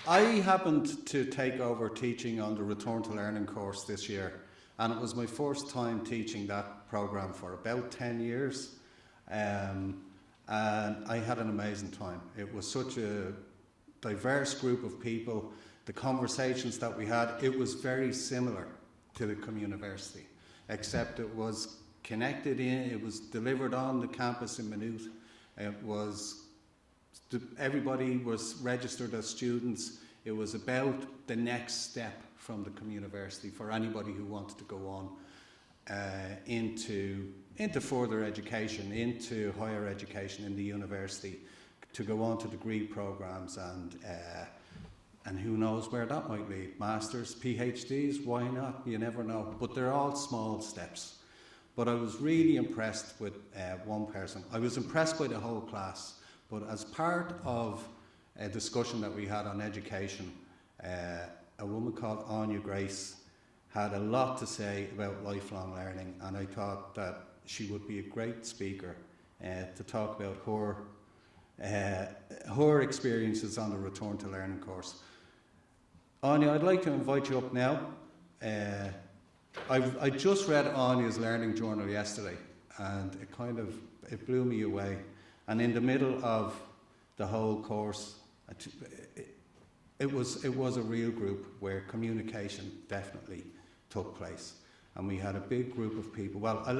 I happened to take over teaching on the Return to Learning course this year, and it was my first time teaching that programme for about 10 years. And I had an amazing time. It was such a diverse group of people. The conversations that we had, it was very similar to the communiversity, except it was connected in, it was delivered on the campus in Maynooth. Everybody was registered as students. It was about the next step from the communiversity for anybody who wanted to go on into further education, into higher education in the university, to go on to degree programs, and who knows where that might lead. Masters, PhDs, why not? You never know. But they're all small steps. But I was really impressed with one person. I was impressed by the whole class. But as part of a discussion that we had on education, a woman called Áine Grace had a lot to say about lifelong learning, and I thought that she would be a great speaker to talk about her experiences on the Return to Learning course. Áine, I'd like to invite you up now. I just read Áine's learning journal yesterday, and it blew me away. And in the middle of the whole course, it was a real group where communication definitely took place. And we had a big group of people. Well, I'm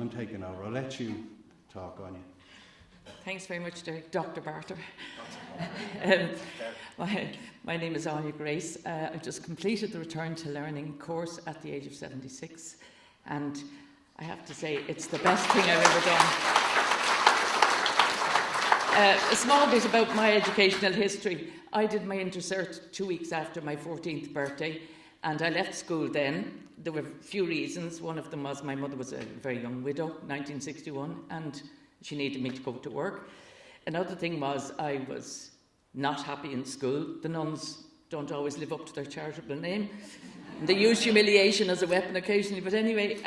taking over. I'll let you talk, Áine. Thanks very much, Dr. Barter. My name is Áine Grace. I've just completed the Return to Learning course at the age of 76. And I have to say, it's the best thing I've ever done. A small bit about my educational history. I did my intercert 2 weeks after my 14th birthday, and I left school then. There were a few reasons. One of them was my mother was a very young widow, 1961, and she needed me to go to work. Another thing was I was not happy in school. The nuns don't always live up to their charitable name. They use humiliation as a weapon occasionally. But anyway,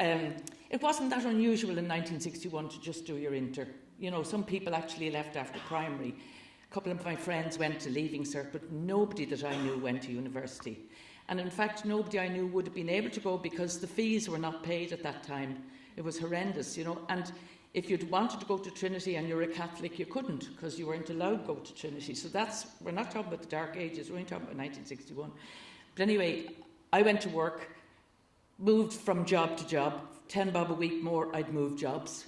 it wasn't that unusual in 1961 to just do your inter. You know, some people actually left after primary. A couple of my friends went to Leaving Cert, but nobody that I knew went to university. And in fact, nobody I knew would have been able to go because the fees were not paid at that time. It was horrendous, you know. And if you'd wanted to go to Trinity and you're a Catholic, you couldn't because you weren't allowed to go to Trinity. So we're not talking about the Dark Ages, we're only talking about 1961. But anyway, I went to work, moved from job to job. 10 bob a week more, I'd move jobs.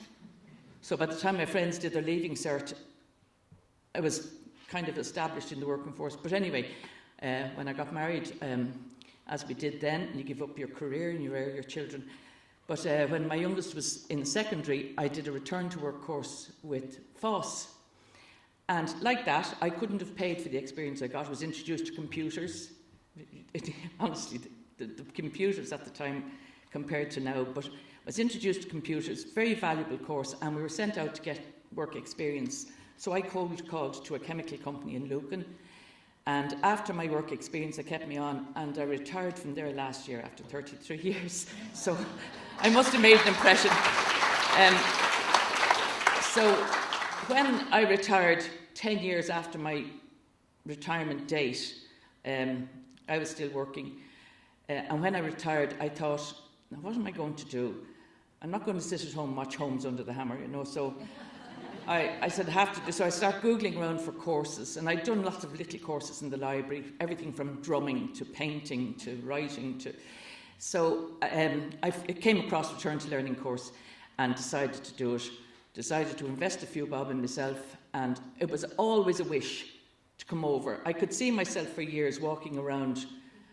So by the time my friends did their Leaving Cert, I was kind of established in the working force. But anyway, when I got married, as we did then, you give up your career and you rear your children. But when my youngest was in secondary, I did a return to work course with FOSS. And like that, I couldn't have paid for the experience I got. I was introduced to computers. Honestly, the computers at the time compared to now, but I was introduced to computers, very valuable course, and we were sent out to get work experience. So I cold called to a chemical company in Lucan, and after my work experience, they kept me on, and I retired from there last year after 33 years. So I must have made an impression. So when I retired, 10 years after my retirement date, I was still working. And when I retired, I thought, now what am I going to do? I'm not going to sit at home and watch Homes Under the Hammer, you know. So I said, I have to do. So I started Googling around for courses, and I'd done lots of little courses in the library, everything from drumming to painting to writing to. So I came across Return to Learning course and decided to do it. Decided to invest a few bob in myself, and it was always a wish to come over. I could see myself for years walking around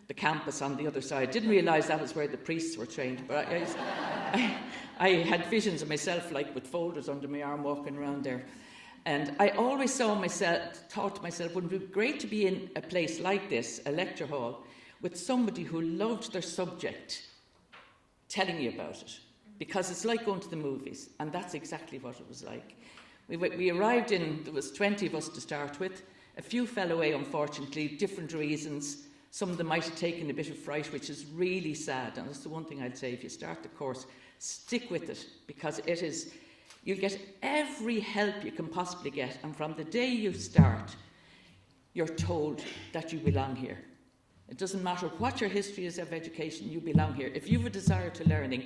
the campus on the other side. Didn't realise that was where the priests were trained, but I had visions of myself like with folders under my arm walking around there. And I always thought to myself, wouldn't it be great to be in a place like this, a lecture hall, with somebody who loved their subject telling you about it, because it's like going to the movies, and that's exactly what it was like. We arrived in, there was 20 of us to start with. A few fell away, unfortunately, different reasons. Some of them might have taken a bit of fright, which is really sad, and that's the one thing I'd say. If you start the course, stick with it, because it is, you'll get every help you can possibly get, and from the day you start, you're told that you belong here. It doesn't matter what your history is of education, you belong here. If you have a desire to learning,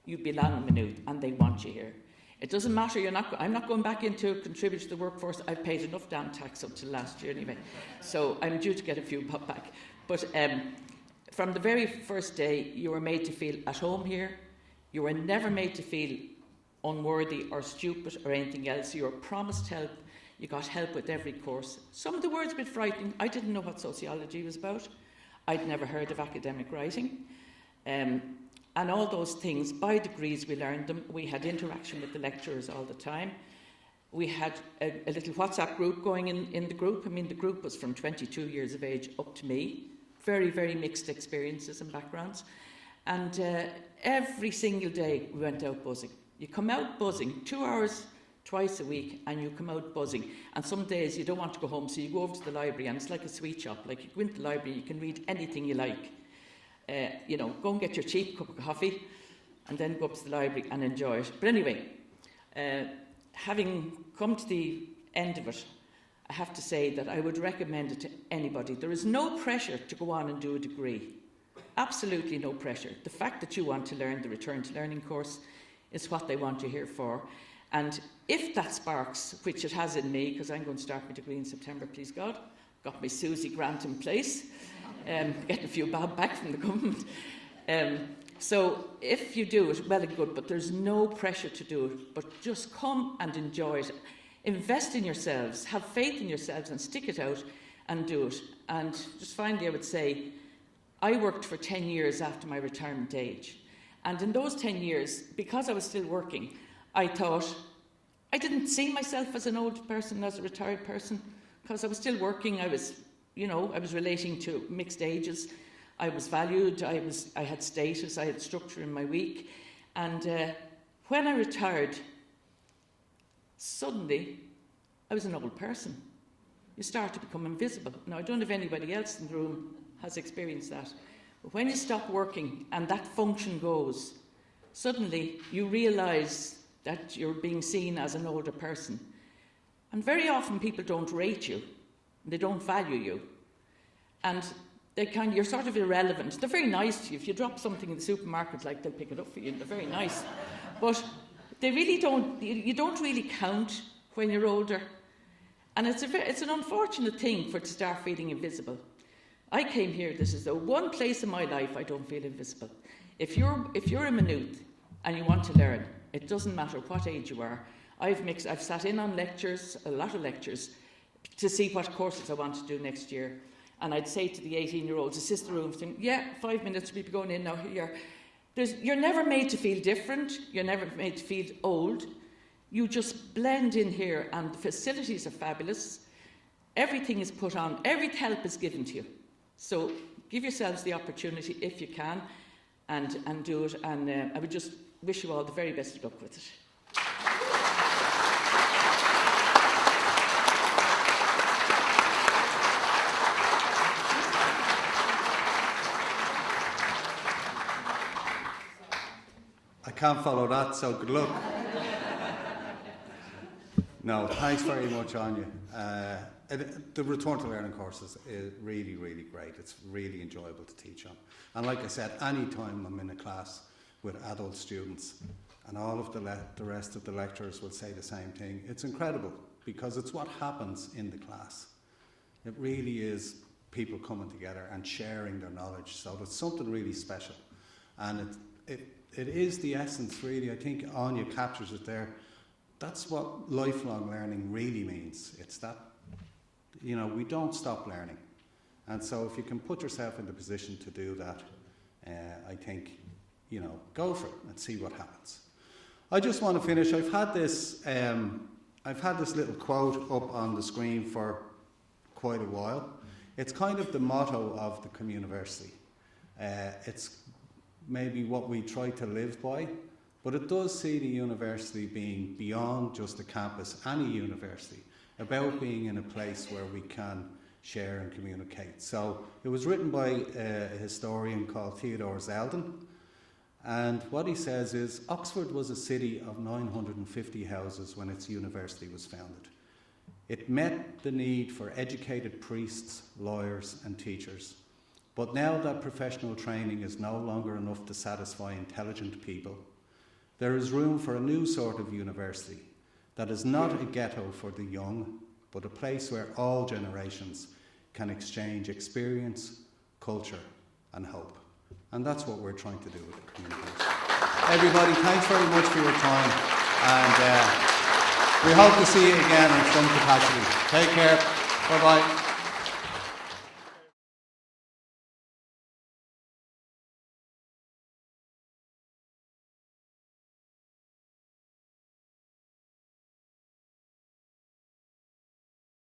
you belong in Maynooth and they want you here. It doesn't matter, I'm not going back into contribute to the workforce. I've paid enough damn tax up to last year anyway. So I'm due to get a few back. But from the very first day, you were made to feel at home here. You were never made to feel unworthy or stupid or anything else. You were promised help. You got help with every course. Some of the words a bit frightening. I didn't know what sociology was about. I'd never heard of academic writing. And all those things, by degrees we learned them. We had interaction with the lecturers all the time. We had a little WhatsApp group going in the group. I mean, the group was from 22 years of age up to me. Very, very mixed experiences and backgrounds. And every single day we went out buzzing. You come out buzzing 2 hours twice a week and you come out buzzing. And some days you don't want to go home, so you go over to the library and it's like a sweet shop. Like you go into the library, you can read anything you like. Go and get your cheap cup of coffee and then go up to the library and enjoy it. But anyway, having come to the end of it, I have to say that I would recommend it to anybody. There is no pressure to go on and do a degree. Absolutely no pressure. The fact that you want to learn, the Return to Learning course, is what they want you here for. And if that sparks, which it has in me, because I'm going to start my degree in September, please God, got my Susie grant in place, getting a few bob back from the government. So if you do it, well and good, but there's no pressure to do it, but just come and enjoy it. Invest in yourselves, have faith in yourselves and stick it out and do it. And just finally I would say, I worked for 10 years after my retirement age. And in those 10 years, because I was still working, I thought, I didn't see myself as an old person, as a retired person, because I was still working. I was relating to mixed ages. I was valued, I had status, I had structure in my week. And when I retired, suddenly I was an old person. You start to become invisible. Now, I don't know if anybody else in the room has experienced that. But when you stop working and that function goes, suddenly you realise that you're being seen as an older person. And very often people don't rate you. They don't value you. And you're sort of irrelevant. They're very nice to you. If you drop something in the supermarket, they'll pick it up for you. They're very nice. But they really don't, you don't really count when you're older. And it's an unfortunate thing to start feeling invisible. I came here, this is the one place in my life I don't feel invisible. If you're in Maynooth and you want to learn, it doesn't matter what age you are. I've sat in on lectures, a lot of lectures, to see what courses I want to do next year. And I'd say to the 18-year-olds, assist the room, saying, 5 minutes, we'll be going in now. You're never made to feel different. You're never made to feel old. You just blend in here, and the facilities are fabulous. Everything is put on. Every help is given to you. So give yourselves the opportunity, if you can, and do it. And I would just wish you all the very best of luck with it. I can't follow that, so good luck. No, thanks very much, Áine. The Return to Learning course is really, really great. It's really enjoyable to teach on. And like I said, any time I'm in a class with adult students, and all of the rest of the lecturers will say the same thing, it's incredible, because it's what happens in the class. It really is people coming together and sharing their knowledge. So it's something really special. And it is the essence, really. I think Áine captures it there. That's what lifelong learning really means. It's that, we don't stop learning. And so if you can put yourself in the position to do that, I think, go for it and see what happens. I just want to finish. I've had this little quote up on the screen for quite a while. It's kind of the motto of the communiversity. It's maybe what we try to live by, but it does see the university being beyond just a campus, any university, about being in a place where we can share and communicate. So it was written by a historian called Theodore Zeldin, and what he says is, Oxford was a city of 950 houses when its university was founded. It met the need for educated priests, lawyers and teachers. But now that professional training is no longer enough to satisfy intelligent people, there is room for a new sort of university that is not a ghetto for the young, but a place where all generations can exchange experience, culture and hope. And that's what we're trying to do with the communication. Everybody, thanks very much for your time, and we hope to see you again in some capacity. Take care. Bye-bye.